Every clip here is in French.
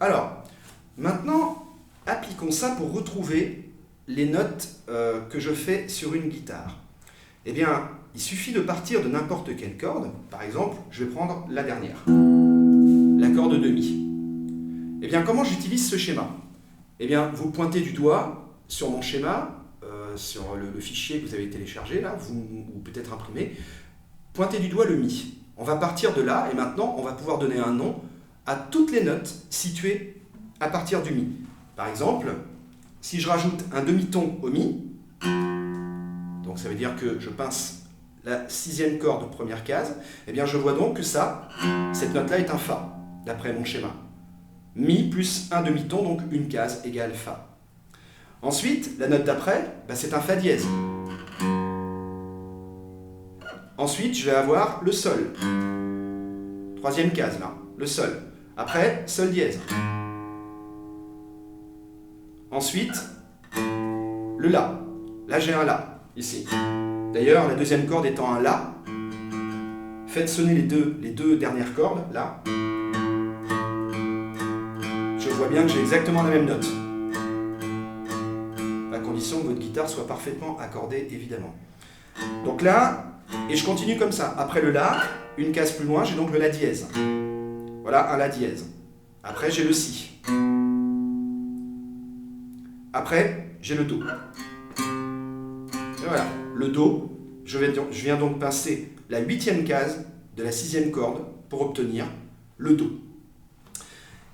Alors, maintenant, appliquons ça pour retrouver les notes que je fais sur une guitare. Eh bien, il suffit de partir de n'importe quelle corde. Par exemple, je vais prendre la dernière, la corde de Mi. Eh bien, comment j'utilise ce schéma? Eh bien, vous pointez du doigt sur mon schéma, sur le fichier que vous avez téléchargé, là, ou peut-être imprimé. Pointez du doigt le Mi. On va partir de là, et maintenant, on va pouvoir donner un nom à toutes les notes situées à partir du Mi. Par exemple, si je rajoute un demi-ton au Mi, donc ça veut dire que je pince la sixième corde première case, eh bien je vois donc que cette note-là est un Fa, d'après mon schéma. Mi plus un demi-ton, donc une case égale Fa. Ensuite, la note d'après, c'est un Fa dièse. Ensuite, je vais avoir le Sol. Troisième case, là, le Sol. Après, Sol dièse. Ensuite, le La. Là, j'ai un La, ici. D'ailleurs, la deuxième corde étant un La, faites sonner les deux dernières cordes, là. Je vois bien que j'ai exactement la même note. À condition que votre guitare soit parfaitement accordée, évidemment. Donc là, et je continue comme ça. Après le La, une case plus loin, j'ai donc le La dièse. Voilà, un La dièse. Après, j'ai le Si. Après, j'ai le Do. Et voilà, le Do, je viens donc pincer la huitième case de la sixième corde pour obtenir le Do.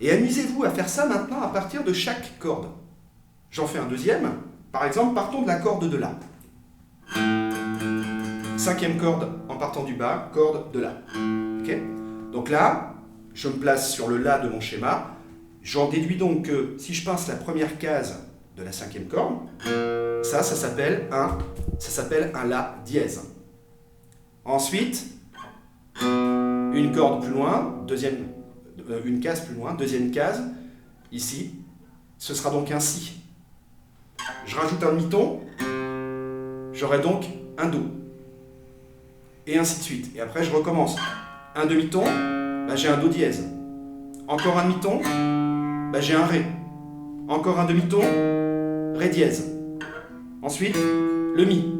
Et amusez-vous à faire ça maintenant à partir de chaque corde. J'en fais un deuxième. Par exemple, partons de la corde de La. Cinquième corde en partant du bas, corde de La. Okay. Donc là, je me place sur le La de mon schéma. J'en déduis donc que si je pince la première case de la cinquième corde, ça s'appelle un La dièse. Ensuite, une corde plus loin, une case plus loin, deuxième case, ici, ce sera donc un Si. Je rajoute un demi-ton, j'aurai donc un Do. Et ainsi de suite. Et après, je recommence. Un demi-ton, j'ai un Do dièse. Encore un demi-ton, j'ai un Ré. Encore un demi-ton, Ré dièse. Ensuite, le Mi.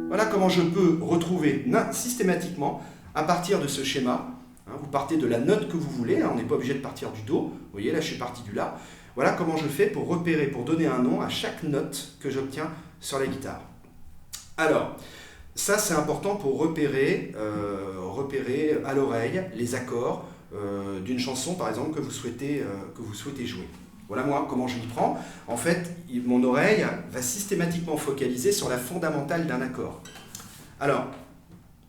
Voilà comment je peux retrouver systématiquement, à partir de ce schéma, vous partez de la note que vous voulez, on n'est pas obligé de partir du Do, vous voyez, là je suis parti du La. Voilà comment je fais pour repérer, pour donner un nom à chaque note que j'obtiens sur la guitare. Alors, ça c'est important pour repérer à l'oreille les accords d'une chanson par exemple que vous souhaitez jouer. Voilà moi comment je m'y prends. En fait, mon oreille va systématiquement focaliser sur la fondamentale d'un accord. Alors,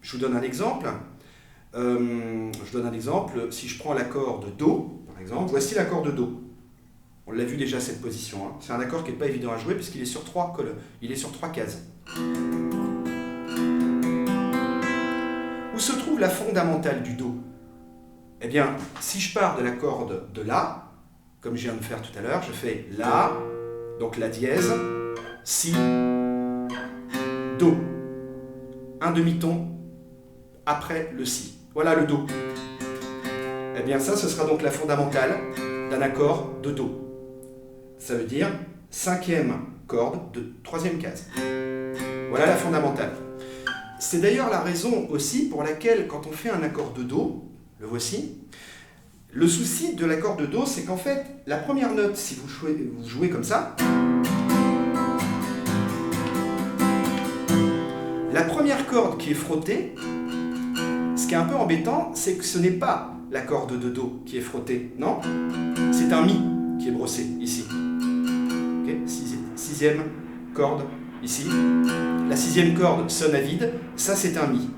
je vous donne un exemple. Si je prends l'accord de Do, par exemple, voici l'accord de Do. On l'a vu déjà cette position. Hein. C'est un accord qui n'est pas évident à jouer puisqu'il est sur trois cases. Où se trouve la fondamentale du Do? Eh bien, si je pars de la corde de La, comme je viens de faire tout à l'heure, je fais La, donc La dièse, Si, Do. Un demi-ton après le Si. Voilà le Do. Eh bien ça, ce sera donc la fondamentale d'un accord de Do. Ça veut dire cinquième corde de troisième case. Voilà la fondamentale. C'est d'ailleurs la raison aussi pour laquelle, quand on fait un accord de Do, le voici, le souci de l'accord de Do, c'est qu'en fait, la première note, si vous jouez comme ça, la première corde qui est frottée, ce qui est un peu embêtant, c'est que ce n'est pas la corde de Do qui est frottée, non? C'est un Mi qui est brossé, ici. Okay. Sixième corde, ici. La sixième corde sonne à vide, ça c'est un Mi.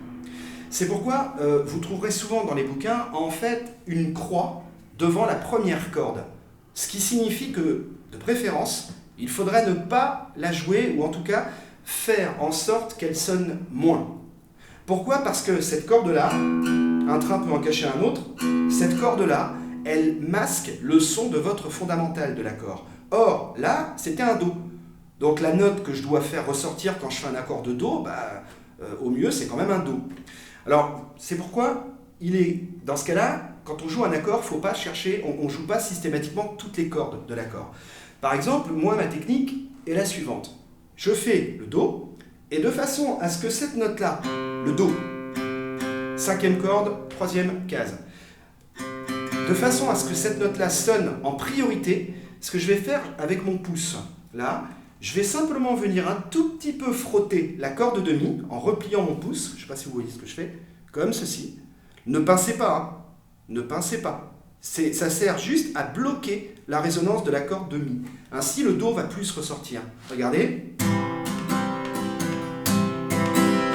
C'est pourquoi vous trouverez souvent dans les bouquins, en fait, une croix devant la première corde. Ce qui signifie que, de préférence, il faudrait ne pas la jouer, ou en tout cas, faire en sorte qu'elle sonne moins. Pourquoi? Parce que cette corde-là, un train peut en cacher un autre, cette corde-là, elle masque le son de votre fondamentale de l'accord. Or, là, c'était un Do. Donc la note que je dois faire ressortir quand je fais un accord de Do, au mieux, c'est quand même un Do. Alors, c'est pourquoi dans ce cas-là, quand on joue un accord, il ne faut pas chercher, on ne joue pas systématiquement toutes les cordes de l'accord. Par exemple, moi, ma technique est la suivante. Je fais le Do, et de façon à ce que cette note-là, le Do, 5e corde, 3e case, de façon à ce que cette note-là sonne en priorité, ce que je vais faire avec mon pouce, là, je vais simplement venir un tout petit peu frotter la corde de Mi en repliant mon pouce, je ne sais pas si vous voyez ce que je fais, comme ceci. Ne pincez pas, hein. Ne pincez pas. Ça sert juste à bloquer la résonance de la corde de Mi. Ainsi, le Do va plus ressortir. Regardez.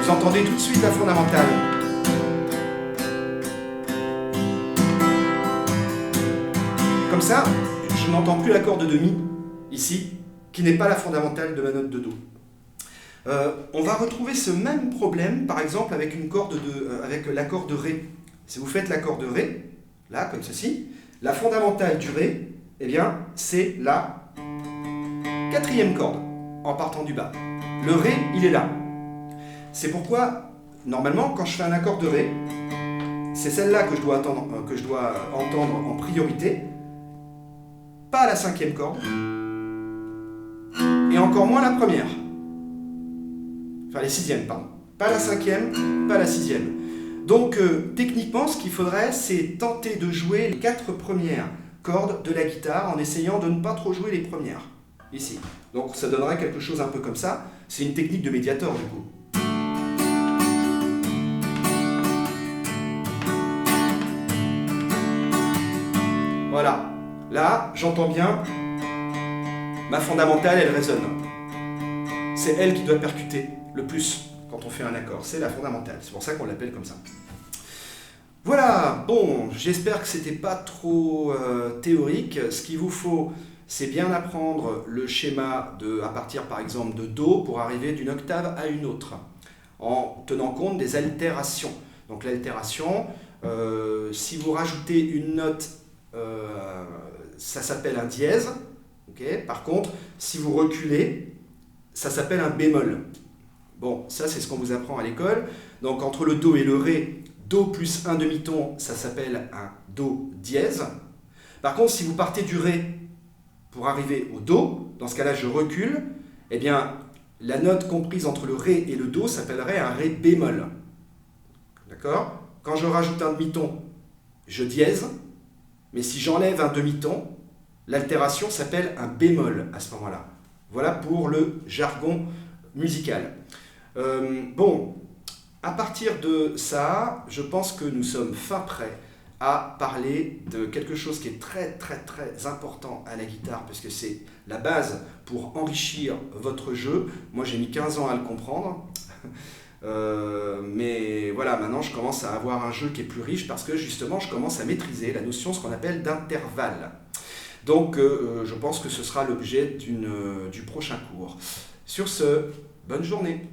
Vous entendez tout de suite la fondamentale. Comme ça, je n'entends plus la corde de Mi, ici, qui n'est pas la fondamentale de ma note de Do. On va retrouver ce même problème, par exemple, avec avec l'accord de Ré. Si vous faites l'accord de Ré, là, comme ceci, la fondamentale du Ré, eh bien, c'est la 4e corde, en partant du bas. Le Ré, il est là. C'est pourquoi, normalement, quand je fais un accord de Ré, c'est celle-là que je dois entendre en priorité, pas la 5e corde, et encore moins la première. Enfin, les 6e, pardon. Pas la 5e, pas la 6e. Donc, techniquement, ce qu'il faudrait, c'est tenter de jouer les 4 premières cordes de la guitare en essayant de ne pas trop jouer les premières. Ici. Donc, ça donnerait quelque chose un peu comme ça. C'est une technique de médiator, du coup. Voilà. Là, j'entends bien. Ma fondamentale, elle résonne. C'est elle qui doit percuter le plus quand on fait un accord. C'est la fondamentale. C'est pour ça qu'on l'appelle comme ça. Voilà. Bon, j'espère que c'était pas trop théorique. Ce qu'il vous faut, c'est bien apprendre le schéma à partir, par exemple, de Do pour arriver d'une octave à une autre, en tenant compte des altérations. Donc l'altération, si vous rajoutez une note, ça s'appelle un dièse. Okay. Par contre, si vous reculez, ça s'appelle un bémol. Bon, ça c'est ce qu'on vous apprend à l'école. Donc entre le Do et le Ré, Do plus un demi-ton, ça s'appelle un Do dièse. Par contre, si vous partez du Ré pour arriver au Do, dans ce cas-là je recule, eh bien la note comprise entre le Ré et le Do s'appellerait un Ré bémol. D'accord? Quand je rajoute un demi-ton, je dièse, mais si j'enlève un demi-ton, l'altération s'appelle un bémol à ce moment-là. Voilà pour le jargon musical. Bon, à partir de ça, je pense que nous sommes fin prêts à parler de quelque chose qui est très très très important à la guitare, parce que c'est la base pour enrichir votre jeu. Moi j'ai mis 15 ans à le comprendre, mais voilà, maintenant je commence à avoir un jeu qui est plus riche, parce que justement je commence à maîtriser la notion, ce qu'on appelle d'intervalle. Donc je pense que ce sera l'objet du prochain cours. Sur ce, bonne journée.